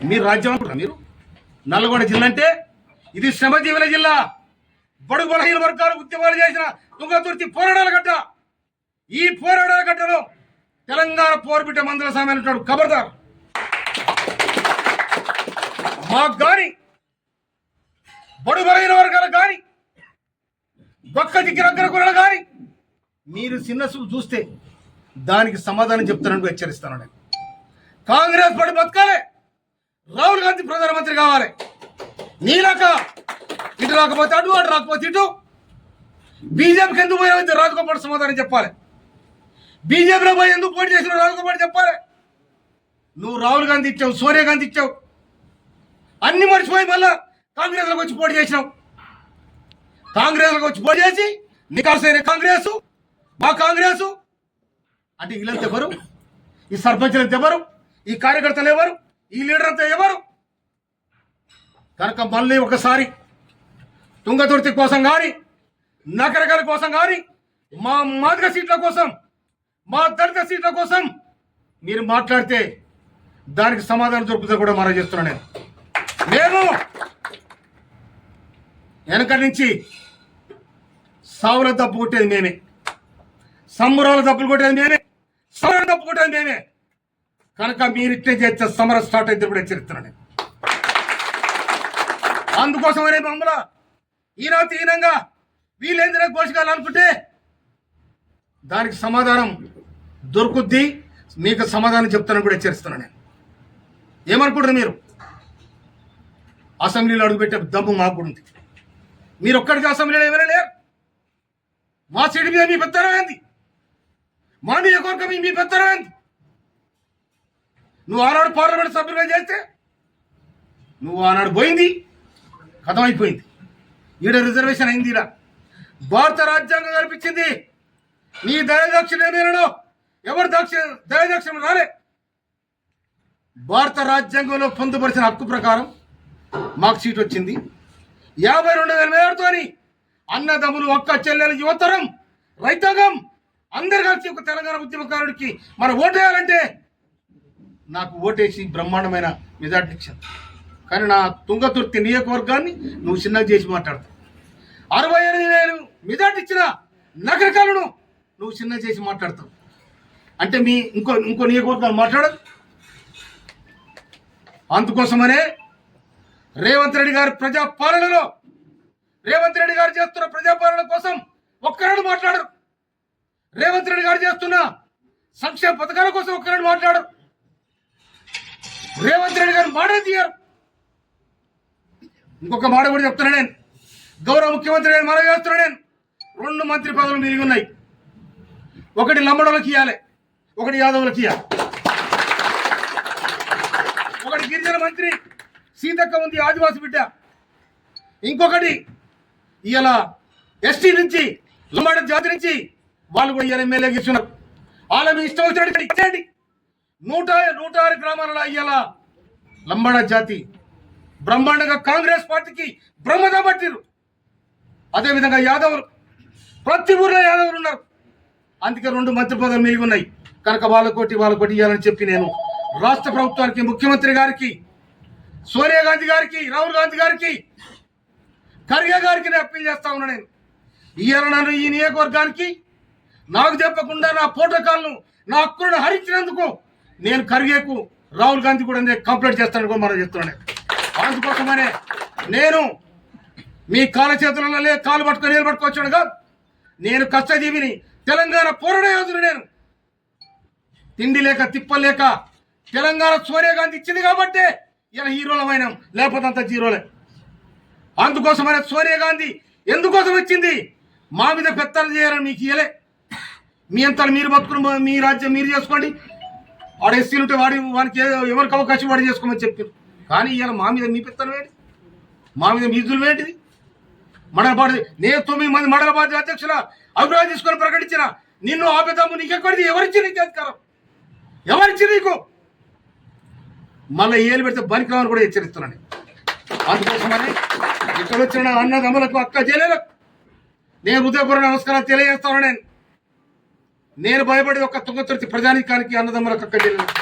మీరు రాజ్యం అనుకుంటారా? మీరు నల్గొండ జిల్లా అంటే ఇది శ్రమజీవుల జిల్లా. బడుగు బలహీన వర్గాలు ఉద్యమాలు చేసిన తుంగతుర్తి పోరాటాల గడ్డ. ఈ పోరాటాల గడ్డలో తెలంగాణ పోరుబిడ్డ మందుల సామాన్ ఉంటాడు. ఖబర్దార్, మాకు గాని బడుగు బలహీన వర్గాలకు కానీ బొక్క దిక్కిరగ్గర కూడా కానీ మీరు చిన్న చూస్తే దానికి సమాధానం చెప్తానని హెచ్చరిస్తాను. నేను కాంగ్రెస్ పార్టీ బతకాలి, రాహుల్ గాంధీ ప్రధానమంత్రి కావాలి. నీలాక ఇటు రాకపోతే అటు, అటు రాకపోతే ఇటు. బీజేపీకి ఎందుకు పోయినా రాజగోపాల్ సమాధానం చెప్పాలి. బీజేపీలో పోయి ఎందుకు పోటీ చేసిన రాజగోపాల్ చెప్పాలి. నువ్వు రాహుల్ గాంధీ ఇచ్చావు, సోనియా గాంధీ ఇచ్చావు, అన్ని మర్చిపోయి మళ్ళా కాంగ్రెస్లోకి వచ్చి పోటీ చేసినావు. కాంగ్రెస్లోకి వచ్చి పోటీ చేసి నికాసైన కాంగ్రెస్, మా కాంగ్రెస్ అంటే వీళ్ళంతా ఎవరు? ఈ సర్పంచులంతా ఎవరు? ఈ కార్యకర్తలు ఎవరు? ఈ లీడర్ అంతా ఎవరు? కనుక మళ్ళీ ఒకసారి తుంగతుర్తి కోసం కానీ, నకరకల కోసం కానీ, మా మాదిగ సీట్ల కోసం, మా దళిత సీట్ల కోసం మీరు మాట్లాడితే దానికి సమాధానం దొరుకుతుంది కూడా మనం చేస్తున్నాను. మేము వెనక నుంచి సావుల తప్పు కొట్టేది మేమే, సంబురాల తప్పులు కొట్టేది మేమే, సమరం తప్పు కొట్టేది మేమే. కనుక మీరు ఇట్లే చేస్తే సమరం స్టార్ట్ అయితే కూడా హెచ్చరిస్తున్నాను. అందుకోసమనే మమ్మల్ని ఈనాటి హీనంగా వీళ్ళేంద్ర ఘోషకాలనుకుంటే దానికి సమాధానం దొరుకుద్ది. మీకు సమాధానం చెప్తానని కూడా హెచ్చరిస్తున్నాను. నేను ఏమనుకుంటారు? మీరు అసెంబ్లీలో అడుగుపెట్టే దమ్ము మాకు కూడా ఉంది. మీరు ఒక్కడికి అసెంబ్లీలో ఎవరైనా లేరు. మా సీటు మీద మీ పెత్తనం ఏంది? మా నియోజకవర్గం మీ పెత్తనం ఏంది? నువ్వు ఆనాడు పార్లమెంట్ సభ్యులుగా చేస్తే నువ్వు ఆనాడు పోయింది, కథం అయిపోయింది. ఈడ రిజర్వేషన్ అయింది. ఈడ భారత రాజ్యాంగం కల్పించింది. నీ దయదక్షిణ ఏమేనో ఎవరు దయదక్షిణ రాలే. భారత రాజ్యాంగంలో పొందుపరిచిన హక్కు ప్రకారం మాకు సీట్ వచ్చింది. 52,000 మేరతోని అన్నదమ్ములు, ఒక్క చెల్లెలు, యువతరం, రైతాంగం అందరు కలిసి ఒక తెలంగాణ ఉద్యమకారుడికి మనం ఓటేయాలంటే నాకు ఓటేసి బ్రహ్మాండమైన మెజార్టీ ఇచ్చాను. కానీ నా తుంగతుర్తి నియోజకవర్గాన్ని నువ్వు చిన్నగా చేసి మాట్లాడతావు. 68,000 మెజార్టీ ఇచ్చిన నగరకాలను నువ్వు చిన్నగా చేసి మాట్లాడతావు. అంటే మీ ఇంకో నియోజకవర్గాలు మాట్లాడదు. అందుకోసమనే రేవంత్ రెడ్డి గారి ప్రజాపాలనలో, రేవంత్ రెడ్డి గారు చేస్తున్న ప్రజాపాలన కోసం ఒక్కరాడు మాట్లాడరు. రేవంత్ రెడ్డి గారు చేస్తున్న సంక్షేమ పథకాల కోసం ఒక్కరాడు మాట్లాడరు. రేవంత్ రెడ్డి గారు మాట తీయరు. ఇంకొక మాట కూడా చెప్తున్నా నేను, గౌరవ ముఖ్యమంత్రి గారు మనం చేస్తున్నా నేను. 2 మంత్రి పదవులు మిగిలి ఉన్నాయి. ఒకటి లంబడోళ్ళకి ఇవ్వాలి, ఒకటి యాదవులకి ఇవ్వాలి. ఒకటి గిరిజన మంత్రి సీతక్క ఉంది, ఆదివాసి బిడ్డ. ఇంకొకటి ఇలా ఎస్టీ నుంచి, లంబాడ జాతి నుంచి వాళ్ళు కూడా ఇలా ఎమ్మెల్యే ఇస్తున్నారు. వాళ్ళ మీ ఇష్టం వచ్చినట్టు ఇచ్చేయండి. 106 గ్రామాలలో ఇలా లంబాడ జాతి బ్రహ్మాండంగా కాంగ్రెస్ పార్టీకి బ్రహ్మదా పట్టిరు. అదేవిధంగా యాదవులు, ప్రతి ఊర్లో యాదవులు ఉన్నారు. అందుకే 2 మంత్రి పదవులు మిగిలి ఉన్నాయి. కనుక వాళ్ళకోటి ఇవ్వాలని చెప్పి నేను రాష్ట్ర ప్రభుత్వానికి, ముఖ్యమంత్రి గారికి, సోనియా గాంధీ గారికి, రాహుల్ గాంధీ గారికి, ఖర్గే గారికి నేను అప్పీల్ చేస్తా ఉన్నా. నేను ఇవాళ నన్ను ఈ నియోజకవర్గానికి నాకు చెప్పకుండా నా ప్రోటోకాల్ను, నా హక్కులను హరించినందుకు నేను ఖర్గేకు, రాహుల్ గాంధీ కూడా నేను కంప్లైంట్ చేస్తాను కూడా మనం చెప్తున్నాను. అందుకోసమనే నేను మీ కాళ్ళ చేతులలో కాలు పట్టుకొని నిలబట్టుకొచ్చాడు కాదు. నేను కష్టజీవిని, తెలంగాణ పోరాట యోధుడు. నేను తిండి లేక తిప్పలేక తెలంగాణ సోనియా గాంధీ ఇచ్చింది కాబట్టి ఇలా హీరోలమైన, లేకపోతే అంత జీరోలే. అందుకోసమైన సోనియా గాంధీ ఎందుకోసం వచ్చింది? మా మీద పెత్తలు చేయాలని మీకు ఇయ్యలే. మీ అంతలు మీరు బతుకుని మీ రాజ్యం మీరు చేసుకోండి. వాడు ఎస్సీలు ఉంటే వానికి ఎవరికి అవకాశం వాడు చేసుకోమని చెప్పారు. కానీ ఇవాళ మా మీద మీ పెత్తనం ఏంటి? మా మీద మీ జులుము ఏంటిది? మండల పార్టీ నేను 9 మంది మండల పార్టీ అధ్యక్షుల అభిప్రాయం తీసుకొని ప్రకటించిన నిన్ను ఆపేదాము. నీకెక్కడిది? ఎవరిచ్చి నీకు అధికారం? ఎవరిచ్చి నీకు? మళ్ళీ ఏలు పెడితే బనికి రావని కూడా హెచ్చరిస్తున్నాను. అందుకోసమని ఇక్కడ వచ్చిన అన్నదమ్ములకు, అక్క చెల్లెలకు నేను హృదయపూర్వక నమస్కారాలు తెలియజేస్తాను. నేను భయపడి ఒక తుంగతుర్తి ప్రజానీకానికి, అన్నదమ్ములకు, అక్క చెల్లెలకు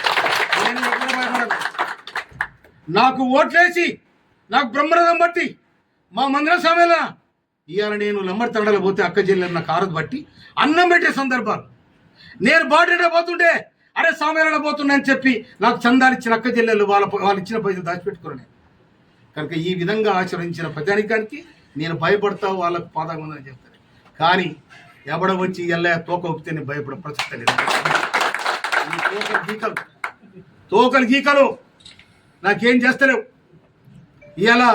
నేను భయపడను. నాకు ఓట్లేసి నాకు బ్రహ్మరథం బట్టి మా మందిరం సమయాల ఇవాళ నేను లంబడి తండలు పోతే అక్క చెల్లెలు నాకు ఆరదు బట్టి అన్నం పెట్టే సందర్భాలు, నేను బాడీలో పోతుంటే అరే సామేళన పోతున్నా అని చెప్పి నాకు చందాలు ఇచ్చిన అక్క చెల్లెలు వాళ్ళు ఇచ్చిన పైసలు దాచిపెట్టుకున్నాను. కనుక ఈ విధంగా ఆచరించిన ప్రజానికానికి నేను భయపడతా, వాళ్ళకు పాదమందని చెప్తాను. కానీ ఎవడ వచ్చి ఎల్లయ్య తోక ఒప్పితే నేను భయపడే ప్రసక్తి లేదు. ఈ తోకలు గీకలు నాకేం చేస్తలేవు. ఇలా